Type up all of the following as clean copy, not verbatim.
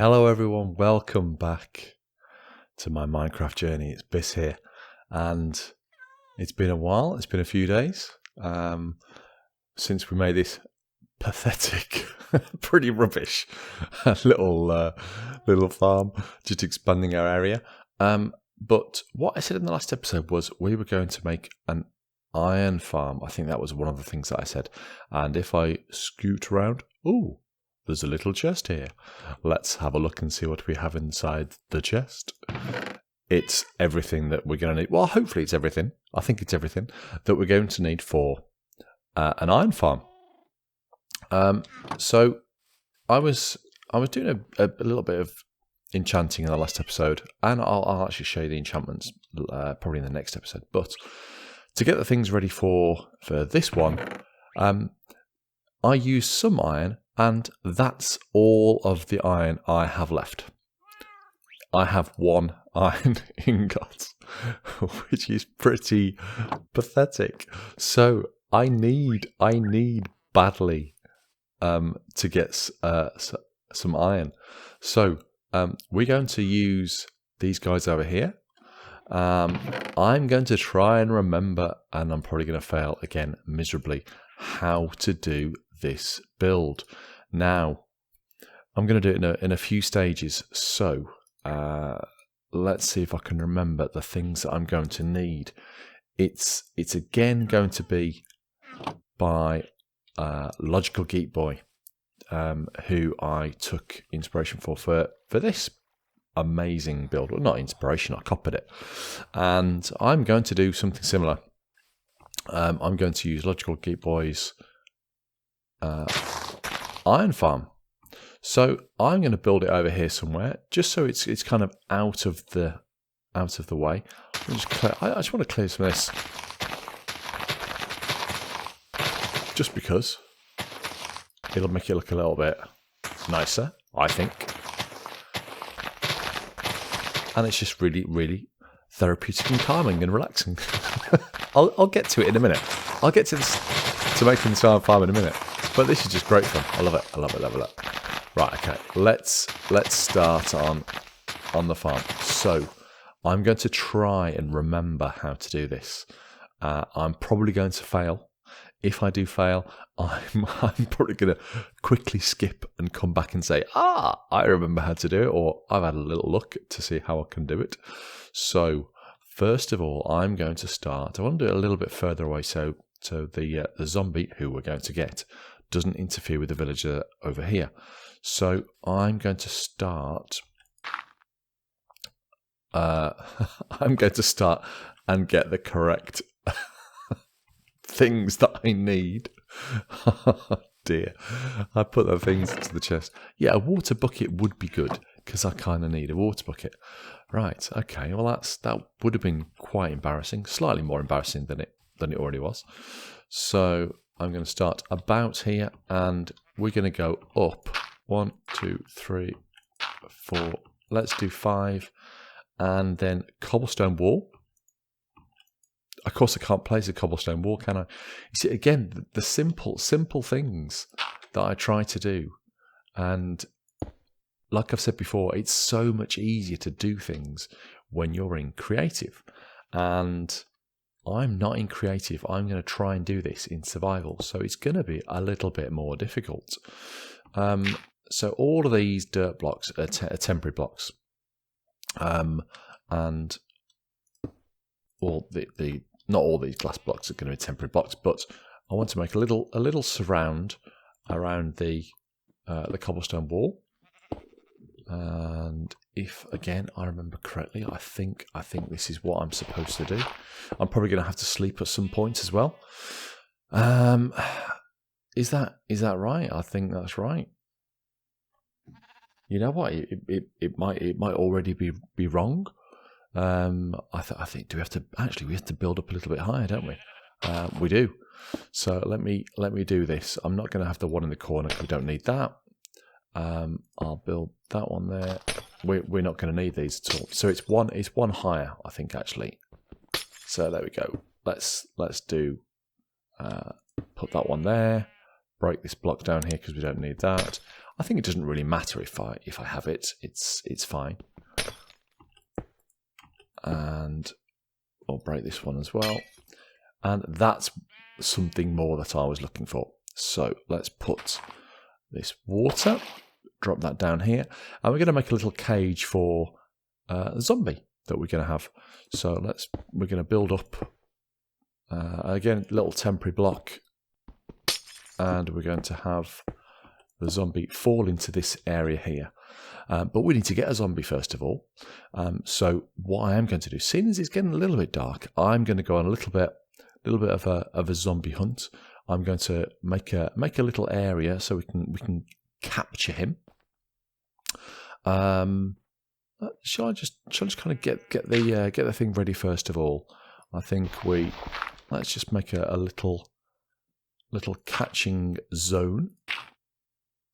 Hello everyone, welcome back to my Minecraft journey. It's Biss here, and it's been a while, it's been a few days since we made this pathetic, pretty rubbish little farm, just expanding our area. But what I said in the last episode was we were going to make an iron farm. I think that was one of the things that I said. And if I scoot around, ooh, there's a little chest here. Let's have a look and see what we have inside the chest. It's everything that we're going to need. Well, hopefully it's everything. I think it's everything that we're going to need for an iron farm. So I was doing a little bit of enchanting in the last episode, and I'll actually show you the enchantments probably in the next episode. But to get the things ready for this one, I used some iron. And that's all of the iron I have left. I have one iron ingot, which is pretty pathetic. So I need badly to get some iron. So we're going to use these guys over here. I'm going to try and remember, and I'm probably going to fail again miserably, how to do this build. Now, I'm going to do it in a few stages, so let's see if I can remember the things that I'm going to need. It's again going to be by LogicalGeekBoy, who I took inspiration for this amazing build. Well, not inspiration, I copied it. And I'm going to do something similar. I'm going to use LogicalGeekBoy's iron farm. So I'm going to build it over here somewhere, just so it's kind of out of the way. I just want to clear some of this, just because it'll make it look a little bit nicer, I think. And it's just really, really therapeutic and calming and relaxing. I'll get to it in a minute. I'll get to making this iron farm in a minute. But this is just great fun. I love it. I love it. Love it. Right. Okay. Let's start on the farm. So I'm going to try and remember how to do this. I'm probably going to fail. If I do fail, I'm probably going to quickly skip and come back and say, I remember how to do it, or I've had a little look to see how I can do it. So first of all, I'm going to start. I want to do it a little bit further away, so the zombie who we're going to get doesn't interfere with the villager over here. So I'm going to start. I'm going to start and get the correct things that I need. Oh dear, I put the things into the chest. Yeah, a water bucket would be good because I kind of need a water bucket. Right. Okay. Well, that would have been quite embarrassing. Slightly more embarrassing than it already was. So I'm going to start about here, and we're going to go up 1, 2, 3, 4. Let's do 5, and then cobblestone wall. Of course, I can't place a cobblestone wall, can I? You see, again, the simple things that I try to do, and like I've said before, it's so much easier to do things when you're in creative, and I'm not in creative. I'm going to try and do this in survival, so it's going to be a little bit more difficult. So all of these dirt blocks are temporary blocks, and all not all these glass blocks are going to be temporary blocks. But I want to make a little surround around the cobblestone wall. And if, again, I remember correctly, I think this is what I'm supposed to do. I'm probably going to have to sleep at some point as well. Is that right? I think that's right. You know what? It might already be wrong. I think we have to build up a little bit higher, don't we? We do. So let me do this. I'm not going to have the one in the corner because we don't need that. I'll build that one there. We're not going to need these at all. So it's one higher, I think, actually. So there we go. Let's do put that one there, break this block down here because we don't need that. I think it doesn't really matter if I have it. It's fine. And I'll break this one as well. And that's something more that I was looking for. So let's put this water, drop that down here, and we're going to make a little cage for a zombie that we're going to have. So we're going to build up again a little temporary block, and we're going to have the zombie fall into this area here. But we need to get a zombie first of all. So what I am going to do, seeing as it's getting a little bit dark, I'm going to go on a little bit of a zombie hunt. I'm going to make a little area so we can capture him. Shall I just kind of get the thing ready first of all? I think let's just make a little catching zone.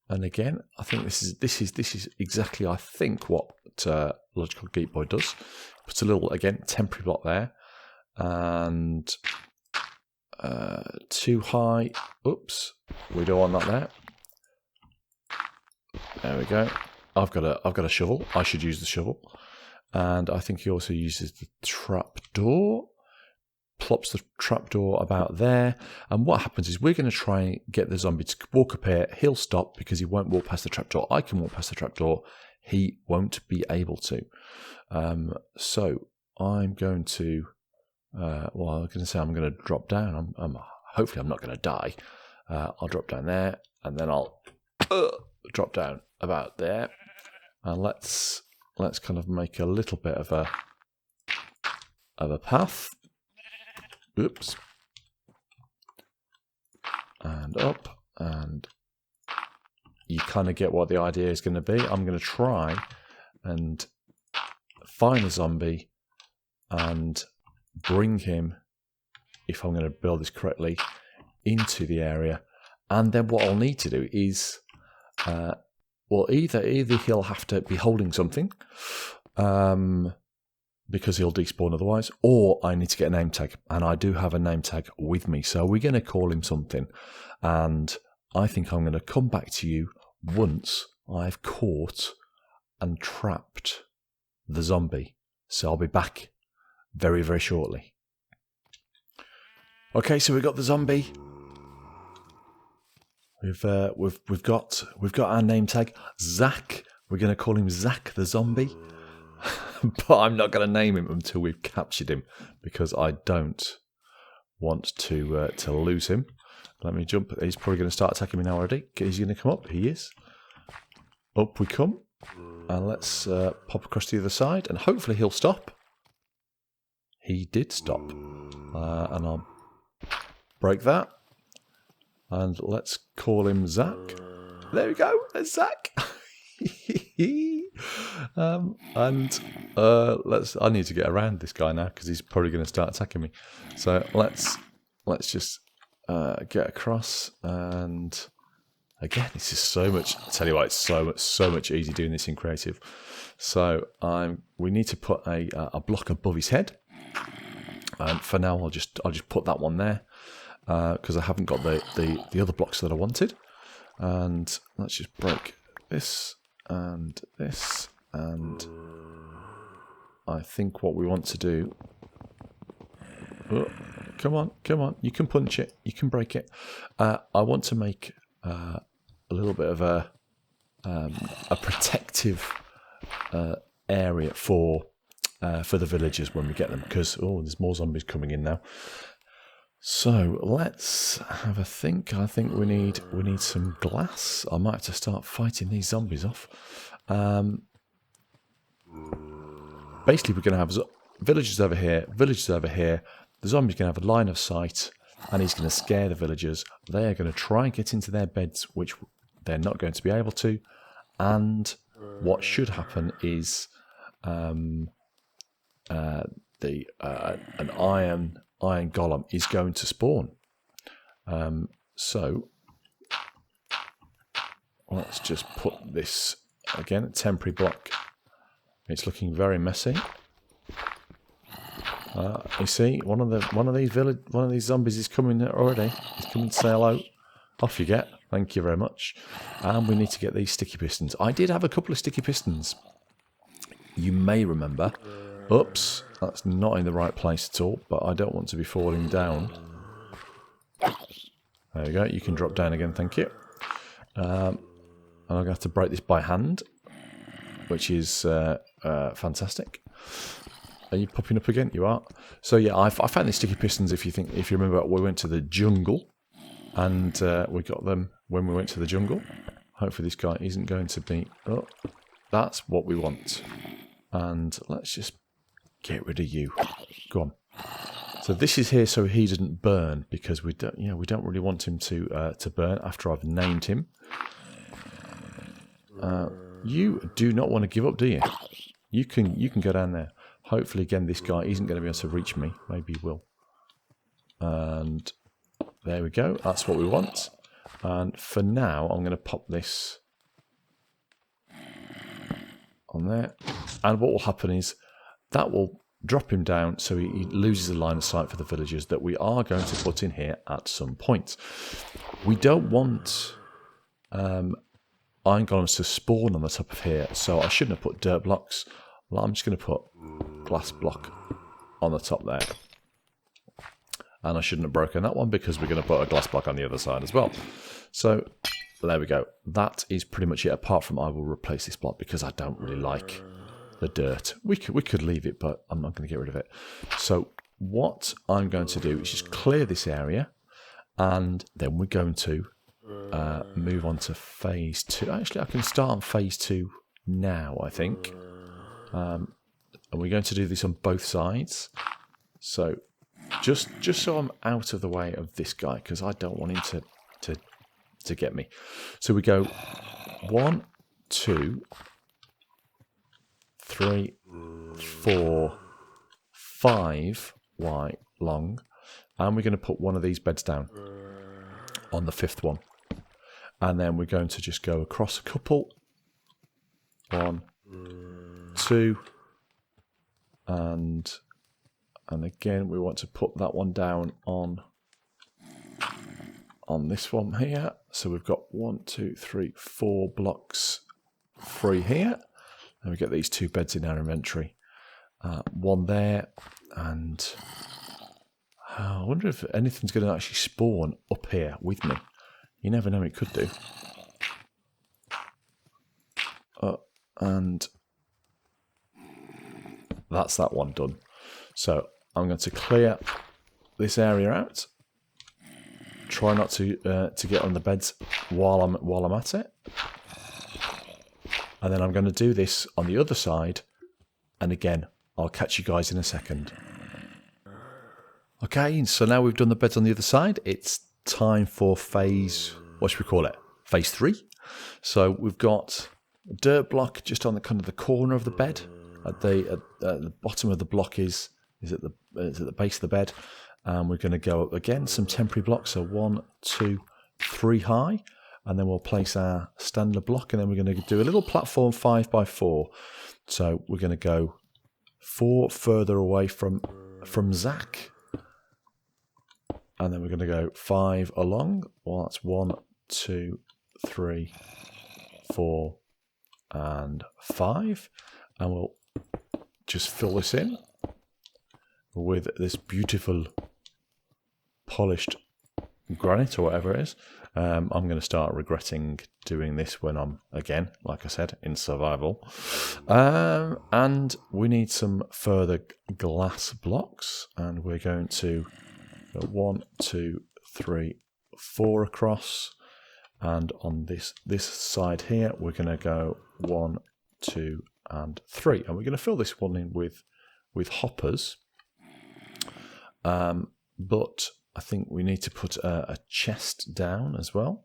And again, I think this is exactly, I think, what LogicalGeekBoy does. Puts a little, again, temporary block there, and too high. Oops, we don't want that there. There we go. I've got a shovel. I should use the shovel, and I think he also uses the trapdoor. Plops the trapdoor about there, and what happens is we're going to try and get the zombie to walk up here. He'll stop because he won't walk past the trapdoor. I can walk past the trapdoor. He won't be able to. So I'm going to. Well, I was going to say I'm going to drop down. Hopefully I'm not going to die. I'll drop down there, and then I'll drop down about there, and let's kind of make a little bit of a path. Oops. And up, and you kind of get what the idea is going to be. I'm going to try and find a zombie and bring him, if I'm going to build this correctly, into the area. And then what I'll need to do is, well, either he'll have to be holding something, because he'll despawn otherwise, or I need to get a name tag, and I do have a name tag with me, so we're going to call him something, and I think I'm going to come back to you once I've caught and trapped the zombie. So I'll be back very, very shortly. Okay, so we've got the zombie. We've got our name tag, Zach. We're going to call him Zach the zombie. But I'm not going to name him until we've captured him, because I don't want to lose him. Let me jump. He's probably going to start attacking me now already. He's going to come up. He is. Up we come. And let's pop across to the other side, and hopefully he'll stop. He did stop. And I'll break that. And let's call him Zach. There we go. There's Zach. I need to get around this guy now, because he's probably going to start attacking me. So let's just get across, and again, this is so much. I tell you what, it's so much easier doing this in creative. So we need to put a block above his head. For now, I'll just put that one there, because I haven't got the other blocks that I wanted. And let's just break this and this, and I think what we want to do. Oh, come on! You can punch it, you can break it. I want to make a little bit of a protective area for the villagers when we get them, because there's more zombies coming in now. So let's have a think. I think we need some glass. I might have to start fighting these zombies off. Basically, we're going to have villagers over here, villagers over here. The zombie's going to have a line of sight, and he's going to scare the villagers. They are going to try and get into their beds, which they're not going to be able to. And what should happen is an iron golem is going to spawn. So let's just put this again, a temporary block. It's looking very messy. You see, one of these zombies is coming already. He's coming to say hello. Off you get. Thank you very much. And we need to get these sticky pistons. I did have a couple of sticky pistons. You may remember. Oops, that's not in the right place at all, but I don't want to be falling down. There we go. You can drop down again, thank you. And I'm going to have to break this by hand, which is fantastic. Are you popping up again? You are. So yeah, I found these sticky pistons. If you remember, we went to the jungle, and we got them when we went to the jungle. Hopefully, this guy isn't going to be. Oh, that's what we want. And let's just get rid of you. Go on. So this is here so he doesn't burn, because we don't really want him to burn after I've named him. You do not want to give up, do you? You can go down there. Hopefully, again, this guy isn't going to be able to reach me. Maybe he will. And there we go. That's what we want. And for now, I'm going to pop this on there. And what will happen is that will drop him down so he loses the line of sight for the villagers that we are going to put in here at some point. We don't want iron golems to spawn on the top of here, so I shouldn't have put dirt blocks. Well, I'm just going to put glass block on the top there. And I shouldn't have broken that one because we're going to put a glass block on the other side as well. So there we go. That is pretty much it, apart from I will replace this block because I don't really like the dirt. We could leave it, but I'm not going to get rid of it. So what I'm going to do is just clear this area, and then we're going to move on to phase 2. Actually, I can start on phase 2 now, I think. And we're going to do this on both sides. So just so I'm out of the way of this guy, because I don't want him to get me. So we go 1, 2, 3, 4, 5 wide long, and we're going to put one of these beds down on the 5th one, and then we're going to just go across a couple. 1, 2, and again we want to put that one down on this one here. So we've got 1, 2, 3, 4 blocks free here. And we get these 2 beds in our inventory. One there, and I wonder if anything's going to actually spawn up here with me. You never know, it could do. And that's that one done. So I'm going to clear this area out. Try not to get on the beds while I'm at it. And then I'm going to do this on the other side. And again, I'll catch you guys in a second. Okay, so now we've done the beds on the other side. It's time for phase, what should we call it? Phase 3. So we've got a dirt block just on the kind of the corner of the bed. At the bottom of the block is at the base of the bed. And we're going to go up again, some temporary blocks. So 1, 2, 3 high. And then we'll place our standard block, and then we're going to do a little platform 5 by 4. So we're going to go 4 further away from Zach, and then we're going to go 5 along. Well, that's 1, 2, 3, 4, and 5, and we'll just fill this in with this beautiful polished granite or whatever it is. I'm going to start regretting doing this when I'm, again, like I said, in survival. And we need some further glass blocks. And we're going to go 1, 2, 3, 4 across. And on this side here, we're going to go 1, 2, and 3. And we're going to fill this one in with hoppers. But I think we need to put a chest down as well.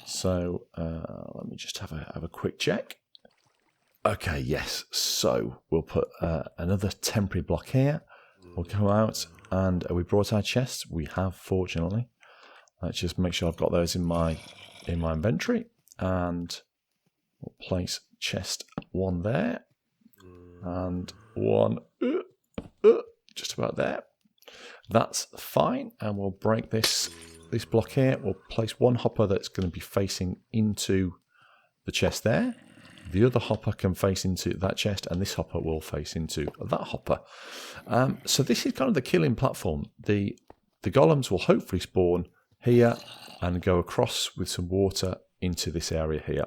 So let me just have a quick check. Okay, yes. So we'll put another temporary block here. We'll go out, and we brought our chests. We have, fortunately. Let's just make sure I've got those in my inventory, and we'll place chest 1 there, and 1 just about there. That's fine, and we'll break this this block here. We'll place one hopper that's going to be facing into the chest there. The other hopper can face into that chest, and this hopper will face into that hopper. So this is kind of the killing platform. The golems will hopefully spawn here and go across with some water into this area here.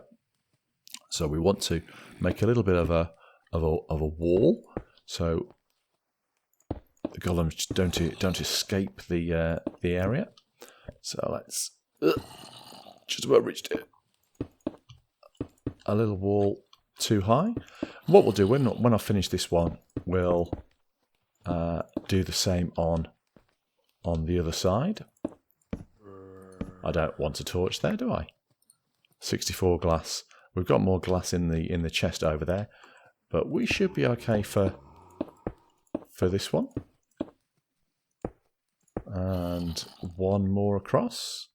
So we want to make a little bit of a wall, so the golems don't escape the area. So let's just about reached it. A little wall too high. What we'll do when I finish this one, we'll do the same on the other side. I don't want a torch there, do I? 64 glass. We've got more glass in the chest over there, but we should be okay for this one. And one more across.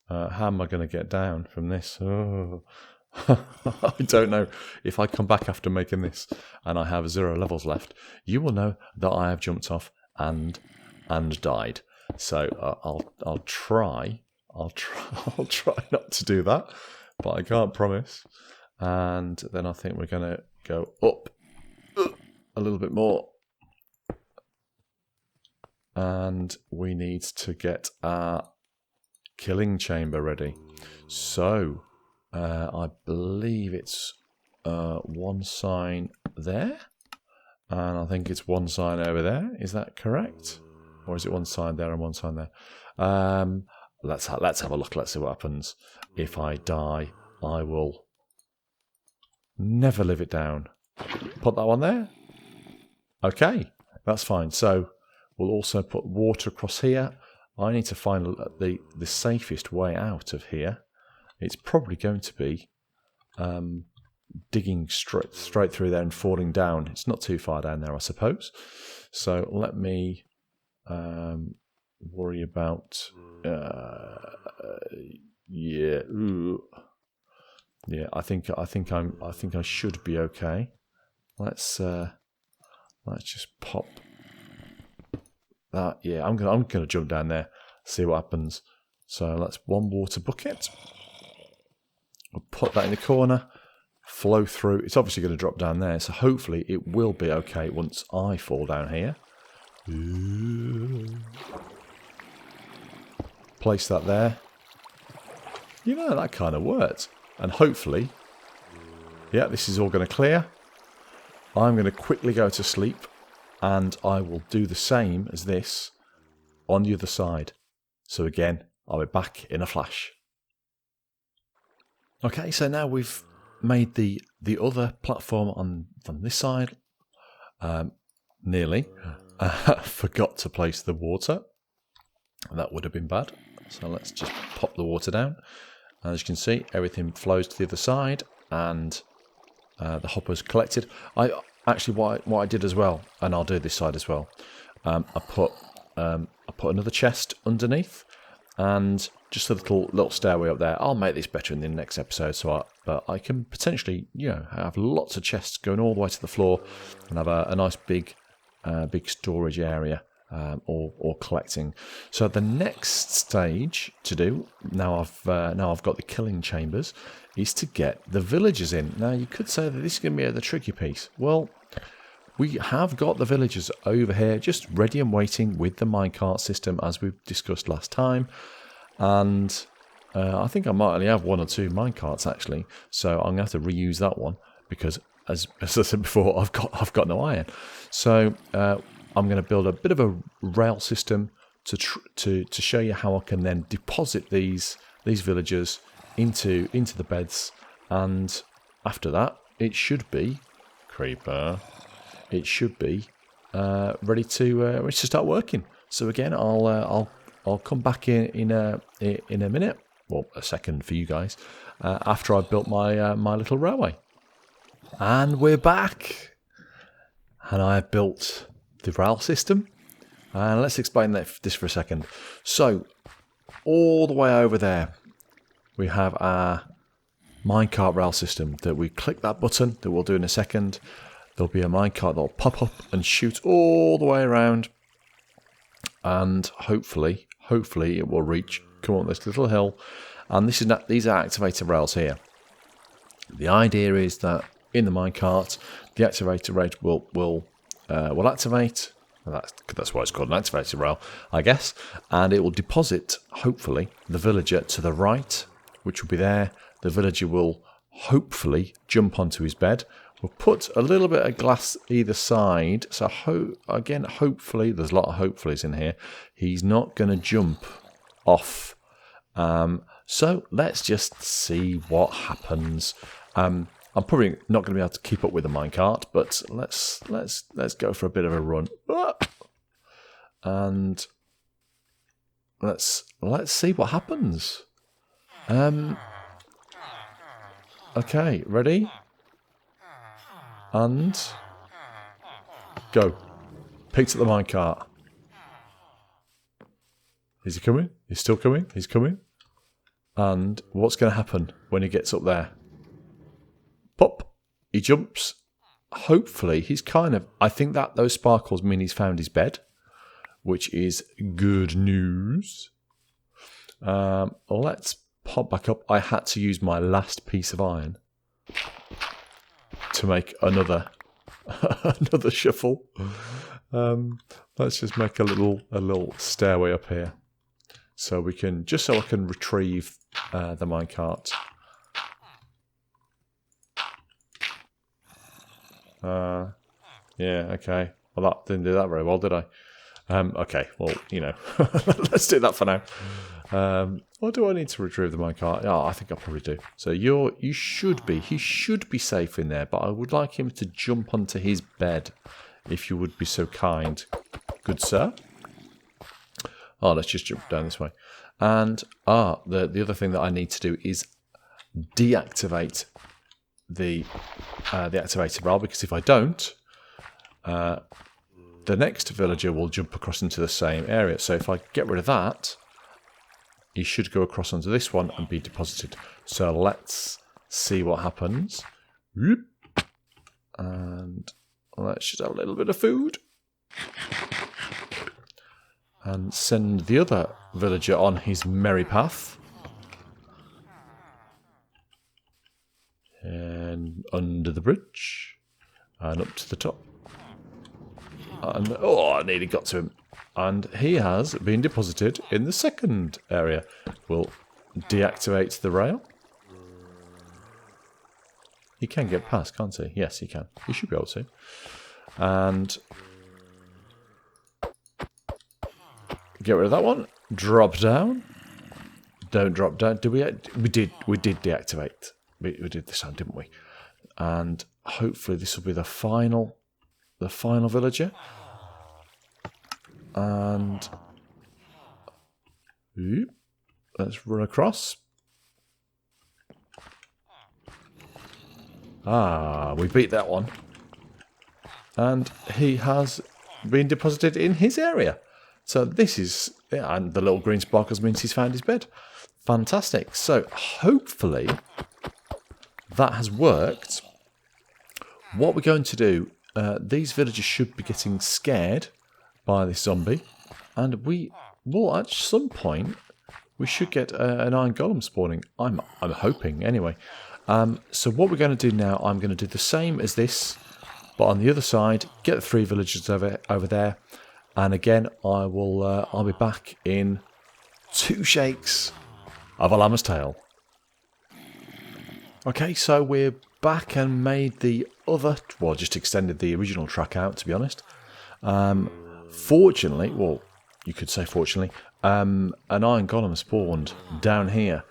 How am I going to get down from this? Oh. I don't know. If I come back after making this and I have 0 levels left, you will know that I have jumped off and died. So I'll try not to do that, but I can't promise. And then I think we're going to go up a little bit more, and we need to get our killing chamber ready. So I believe it's one sign there, and I think it's one sign over there. Is that correct? Or is it one sign there and one sign there? Let's have a look. Let's see what happens. If I die, I will never live it down. Put that one there. Okay, that's fine. So we'll also put water across here. I need to find the safest way out of here. It's probably going to be digging straight through there and falling down. It's not too far down there, I suppose. So let me worry about. Yeah, yeah. I think I should be okay. Let's just pop that. Yeah, I'm gonna jump down there, see what happens. So let's one water bucket. We'll put that in the corner, flow through. It's obviously going to drop down there, so hopefully it will be okay once I fall down here. Place that there. You know, that kind of worked. And hopefully, yeah, this is all going to clear. I'm going to quickly go to sleep, and I will do the same as this on the other side. So again, I'll be back in a flash. Okay, so now we've made the other platform on this side. Nearly. Forgot to place the water. That would have been bad. So let's just pop the water down. As you can see, everything flows to the other side, and the hopper's collected. Actually, what I did as well, and I'll do this side as well. I put another chest underneath, and just a little stairway up there. I'll make this better in the next episode, but I can potentially, have lots of chests going all the way to the floor, and have a nice big storage area, or collecting. So the next stage to do, now I've got the killing chambers, is to get the villagers in. Now you could say that this is going to be the tricky piece. Well, we have got the villagers over here, just ready and waiting with the minecart system, as we've discussed last time. And I think I might only have 1 or 2 minecarts actually, so I'm going to have to reuse that one because, as I said before, I've got no iron. So I'm going to build a bit of a rail system to show you how I can then deposit these villagers into the beds, and after that it should be creeper. It should be ready to start working. So again, I'll come back in a minute, well, a second for you guys, after I've built my little railway. And we're back, and I have built the rail system. And let's explain this for a second. So all the way over there, we have our minecart rail system that we click that button that we'll do in a second. There'll be a minecart that'll pop up and shoot all the way around, and hopefully it will reach come on this little hill, and these are activator rails here. The idea is that in the minecart, the activator rail will activate. That's why it's called an activator rail, I guess. And it will deposit, hopefully, the villager to the right, which will be there. The villager will hopefully jump onto his bed. We'll put a little bit of glass either side. So again, hopefully, there's a lot of hopefullys in here. He's not going to jump off. So let's just see what happens. I'm probably not going to be able to keep up with the minecart, but let's go for a bit of a run. And let's see what happens. Okay, ready? And go. Picked up the minecart. Is he coming? He's still coming. He's coming. And what's going to happen when he gets up there? Pop. He jumps. Hopefully, he's kind of... I think that those sparkles mean he's found his bed, which is good news. Let's pop back up. I had to use my last piece of iron to make another shuffle. Let's just make a little stairway up here, so I can retrieve the minecart. Yeah, okay. Well, that didn't do that very well, did I? Okay, well, let's do that for now. Or do I need to retrieve the minecart? Oh, I think I probably do. So he should be safe in there, but I would like him to jump onto his bed, if you would be so kind, good sir. Oh, let's just jump down this way. And the other thing that I need to do is deactivate the activator rail, because if I don't, the next villager will jump across into the same area. So if I get rid of that, he should go across onto this one and be deposited. So let's see what happens. And let's just have a little bit of food. And send the other villager on his merry path. And under the bridge. And up to the top. And, I nearly got to him. And he has been deposited in the second area. We'll deactivate the rail. He can get past, can't he? Yes, he can. He should be able to. And get rid of that one. Drop down. Don't drop down. We did deactivate. We did this time, didn't we? And hopefully this will be the final villager. And let's run across. We beat that one. And he has been deposited in his area. So this is... and the little green sparkles means he's found his bed. Fantastic. So hopefully that has worked. What we're going to do... these villagers should be getting scared by this zombie, and we will at some point we should get an iron golem spawning. I'm hoping anyway. So what we're going to do now, I'm going to do the same as this, but on the other side, get the 3 villagers over there, and again I'll be back in 2 shakes of a llama's tail. Okay, so we're back and made the other, well, just extended the original track out, to be honest. Fortunately, well, you could say fortunately, an iron golem spawned down here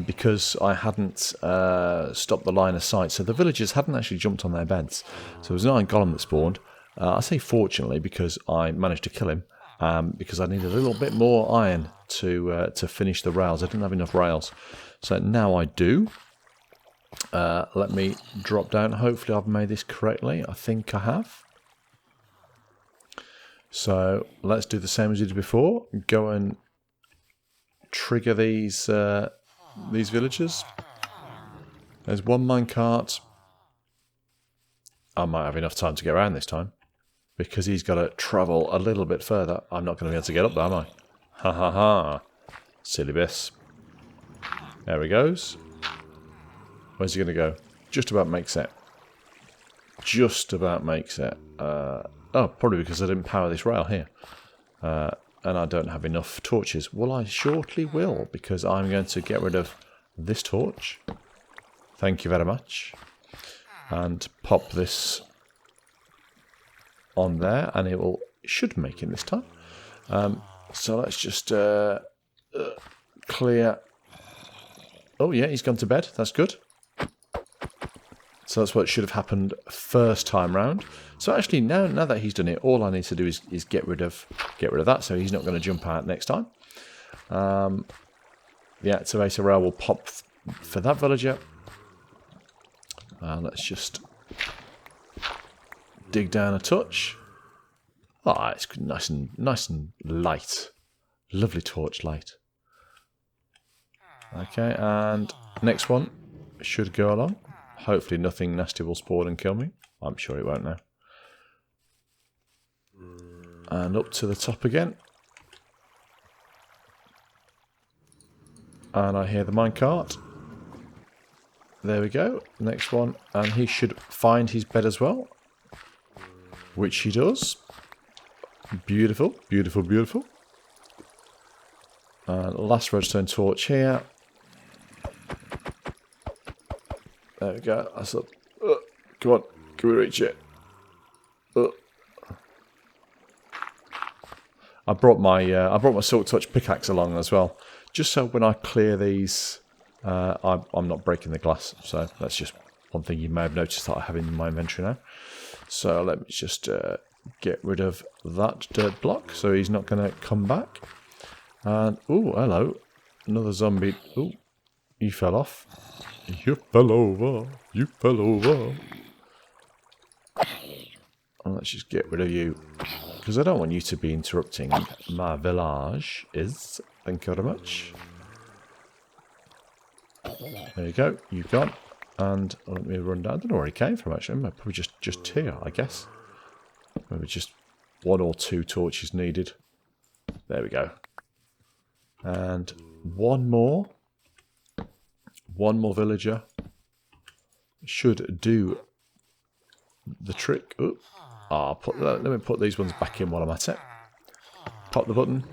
because I hadn't stopped the line of sight. So the villagers hadn't actually jumped on their beds. So there was an iron golem that spawned. I say fortunately because I managed to kill him because I needed a little bit more iron to finish the rails. I didn't have enough rails. So now I do. Let me drop down. Hopefully I've made this correctly. I think I have. So let's do the same as we did before. Go and trigger these villagers. There's one minecart. I might have enough time to get around this time, because he's got to travel a little bit further. I'm not going to be able to get up there, am I? Ha ha ha. Silly Biss. There he goes. Where's he going to go? Just about makes it. Just about makes it. Oh, probably because I didn't power this rail here. And I don't have enough torches. Well, I shortly will, because I'm going to get rid of this torch. Thank you very much. And pop this on there, and it should make it this time. So let's just clear. Oh yeah, he's gone to bed. That's good. So that's what should have happened first time round. So actually, now that he's done it, all I need to do is get rid of that. So he's not going to jump out next time. The activator rail will pop for that villager. Let's just dig down a touch. Ah, it's nice and light. Lovely torch light. Okay, and next one should go along. Hopefully nothing nasty will spawn and kill me. I'm sure it won't now. And up to the top again. And I hear the minecart. There we go. Next one. And he should find his bed as well. Which he does. Beautiful, beautiful, beautiful. And last redstone torch here. There we go. That's up. Come on. Can we reach it? I brought my Silk Touch pickaxe along as well, just so when I clear these, I'm not breaking the glass. So that's just one thing you may have noticed that I have in my inventory now. So let me just get rid of that dirt block, so he's not going to come back. And oh, hello, another zombie. Oh, you fell off. You fell over. You fell over. And let's just get rid of you, because I don't want you to be interrupting my village. Thank you very much. There you go. You've gone. And let me run down. I don't know where he came from actually. Probably just here, I guess. Maybe just one or two torches needed. There we go. And one more villager should do the trick. Oh, let me put these ones back in while I'm at it. Pop the button.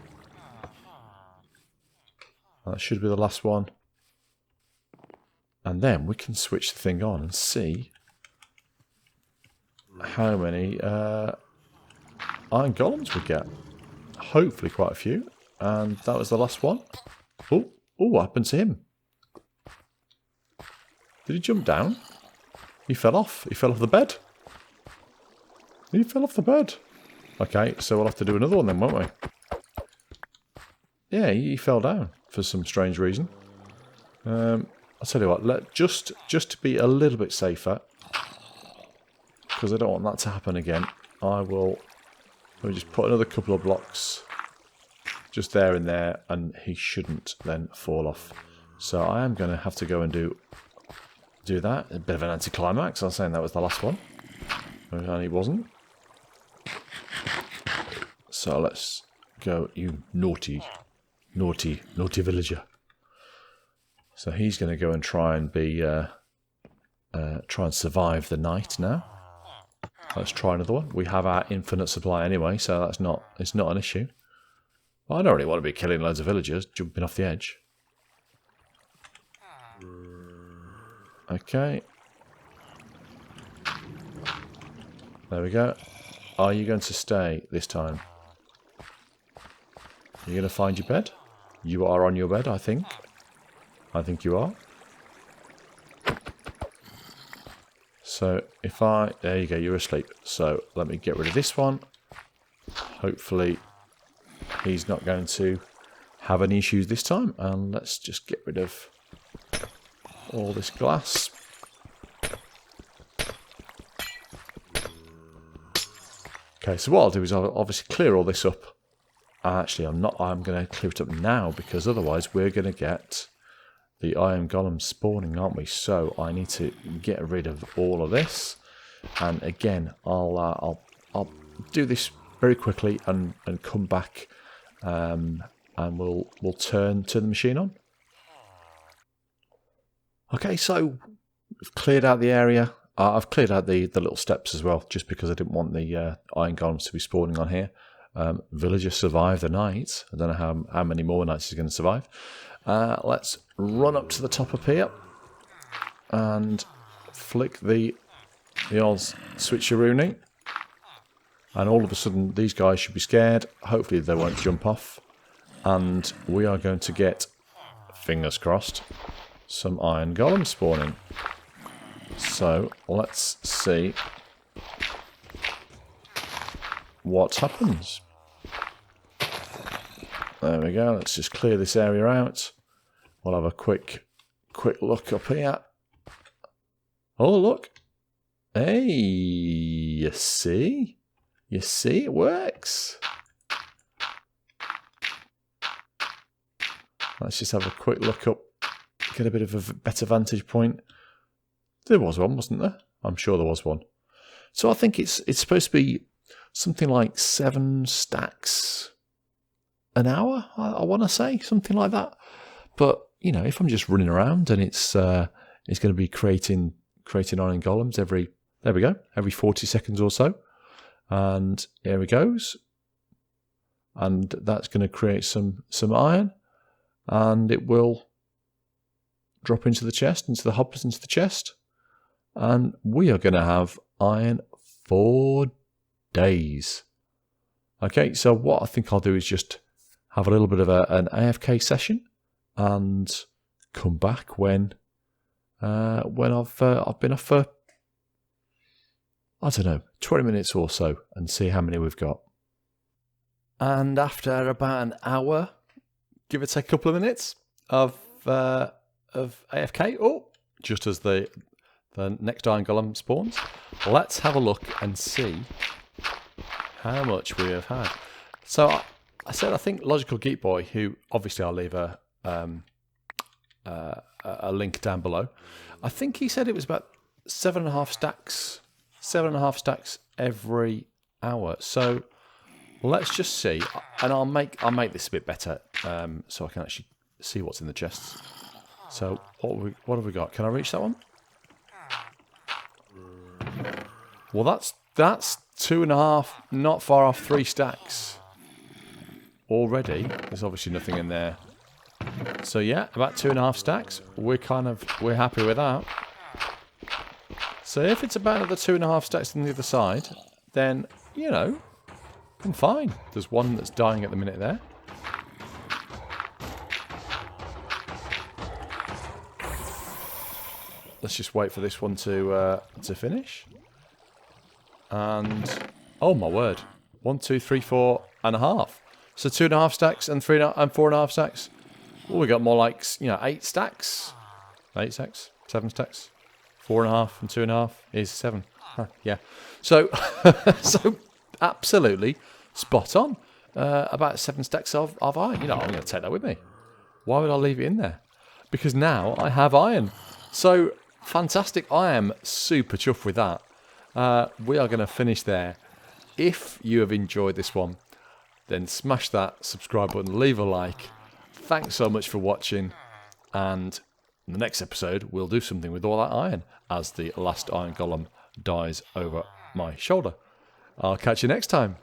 That should be the last one. And then we can switch the thing on and see how many iron golems we get. Hopefully quite a few. And that was the last one. Oh, what happened to him? Did he jump down? He fell off. He fell off the bed. He fell off the bed. Okay, so we'll have to do another one then, won't we? Yeah, he fell down for some strange reason. I'll tell you what, just to be a little bit safer, because I don't want that to happen again, let me just put another couple of blocks just there and there, and he shouldn't then fall off. So I am going to have to go and do that. A bit of an anticlimax. I was saying that was the last one, and he wasn't. So let's go, you naughty villager. So he's going to go and try and survive the night now. Let's try another one. We have our infinite supply anyway, so it's not an issue. Well, I don't really want to be killing loads of villagers jumping off the edge. Okay. There we go. Are you going to stay this time? Are you going to find your bed? You are on your bed, I think. I think you are. So there you go, you're asleep. So let me get rid of this one. Hopefully he's not going to have any issues this time. And let's just get rid of all this glass. Okay, so what I'll do is I'll obviously clear all this up. Actually, I'm going to clear it up now, because otherwise we're going to get the iron golem spawning, aren't we? So I need to get rid of all of this. And again, I'll do this very quickly and come back and and we'll turn the machine on. Okay, so we've cleared out the area. I've cleared out the little steps as well, just because I didn't want the iron golems to be spawning on here. Villager survived the night. I don't know how many more nights he's going to survive. Let's run up to the top up here and flick the old switcheroonie. And all of a sudden, these guys should be scared. Hopefully they won't jump off. And we are going to get, fingers crossed, some iron golems spawning. So, let's see what happens. There we go. Let's just clear this area out. We'll have a quick look up here. Oh, look. Hey, you see? You see, it works. Let's just have a quick look up, get a bit of a better vantage point. There was one, wasn't there? I'm sure there was one. So I think it's supposed to be something like 7 stacks an hour, I want to say, something like that. But, you know, if I'm just running around and it's going to be creating iron golems every 40 seconds or so. And here it goes. And that's going to create some iron. And it will drop into the chest, into the hoppers, into the chest. And we are going to have iron for days. Okay, so what I think I'll do is just have a little bit of an AFK session and come back when I've been off for, I don't know, 20 minutes or so and see how many we've got. And after about an hour, give or take a couple of minutes of AFK, just as the next iron golem spawns, let's have a look and see how much we have had. So I said I think LogicalGeekBoy, who obviously I'll leave a link down below. I think he said it was about 7.5 stacks every hour. So let's just see, and I'll make this a bit better so I can actually see what's in the chests. So what have we got? Can I reach that one? Well, that's 2.5, not far off 3 stacks already. There's obviously nothing in there. So yeah, about 2.5 stacks. We're happy with that. So if it's about another 2.5 stacks on the other side, then you know, I'm fine. There's one that's dying at the minute there. Let's just wait for this one to finish. And oh my word, 1, 2, 3, 4.5. So 2.5 stacks and 4.5 stacks. Oh, we got more like 8 stacks. 8 stacks, 7 stacks. 4.5 and 2.5 is 7. Huh, yeah. So so absolutely spot on. About 7 stacks of iron. You know, I'm going to take that with me. Why would I leave it in there? Because now I have iron. So fantastic. I am super chuffed with that. We are going to finish there. If you have enjoyed this one, then smash that subscribe button, leave a like. Thanks so much for watching. And in the next episode, we'll do something with all that iron as the last iron golem dies over my shoulder. I'll catch you next time.